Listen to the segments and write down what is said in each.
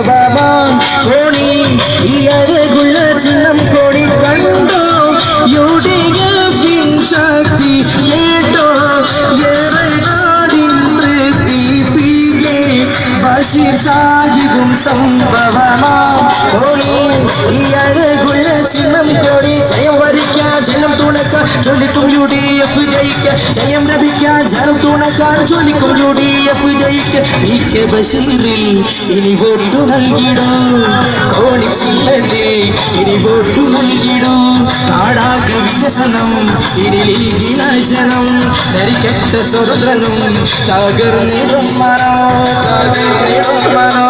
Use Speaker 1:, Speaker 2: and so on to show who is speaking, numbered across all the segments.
Speaker 1: സംഭവമാം കോണി ഈ അഴകുള്ള ചിഹ്നം കോണി കണ്ടോ UDF ശക്തി കേട്ടോ ഏറെ നാടിൻ്റെ PPK ബഷീർ സാഹിബും സംഭവമാം കോണി ഈ അഴകുള്ള ചിഹ്നം കോണി ജയം വരിക്കാൻ ജനം തുണക്കാൻ ജോലിക്കും UDF ജയിക്കാൻ ജയം ലഭിക്കാൻ ജനം തുണക്കാൻ ജോലിക്കും UDF ജയിക്കാൻ PK ബഷീറിൽ ഇനി വോട്ടു നൽകിടൂ കോണി ചിഹ്നത്തിൽ ഇനി വോട്ടു നൽകിടൂ നാടാകെ വികസനം ഇനി ലീഗിനായി ജനം ധരിക്കട്ട സ്വതന്ത്രനും തകർന്നിടും മരോ തകർന്നിടും മരോ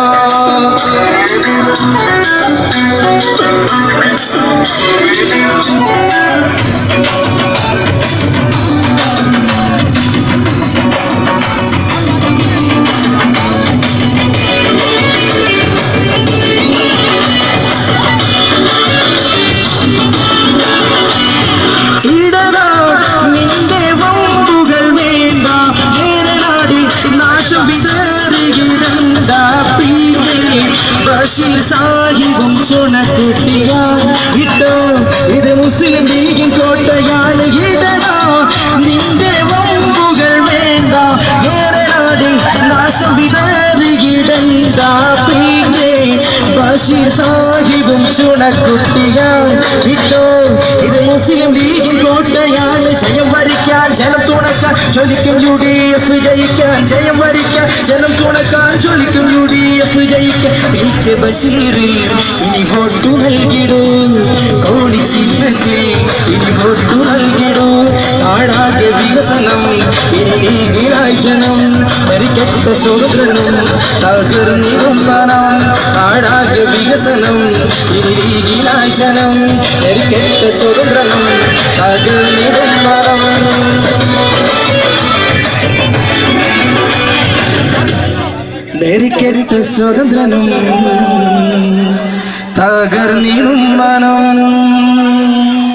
Speaker 1: ബഷീർ സാഹിബും ചുണക്കുട്ടിയാൻ ഇട്ടോ ഇത് മുസ്ലിം ലീഗിൻ കോട്ടയാണ് ഇടതാ നിന്റെ വമ്പുകൾ വേണ്ട ഏറെ നാടിൽ നാശം വിതറിയിടണ്ട ബഷീർ സാഹിബും ചുണക്കുട്ടിയാൻ ഇട്ടോ ഇത് മുസ്ലിം ലീഗിൻ കോട്ടയാണ് ജയം വരിക്കാൻ ജനം തുണക്കാൻ ജോലിക്കും UDF ജയിക്കാൻ ജയം വരിക്കാൻ ജനം തുണക്കാൻ ജോലിക്കും UDF ജയിക്കാൻ PK ബഷീറിൽ ഇനി വോട്ടു നൽകിടൂ കോണി ചിഹ്നത്തിൽ ഇനി വോട്ടു നൽകിടൂ നാടാകെ വികസനം ഇനി ലീഗിനായി ജനം ധരിക്കട്ട സ്വതന്ത്രനും തകർന്നിടും മനം നാടാകെ വികസനം ഇനി ലീഗിനായി ജനം ധരിക്കട്ട സ്വതന്ത്രനും തകർന്നിടും മനം ധരിക്കട്ട സ്വതന്ത്രനും തകർന്നിടും മനം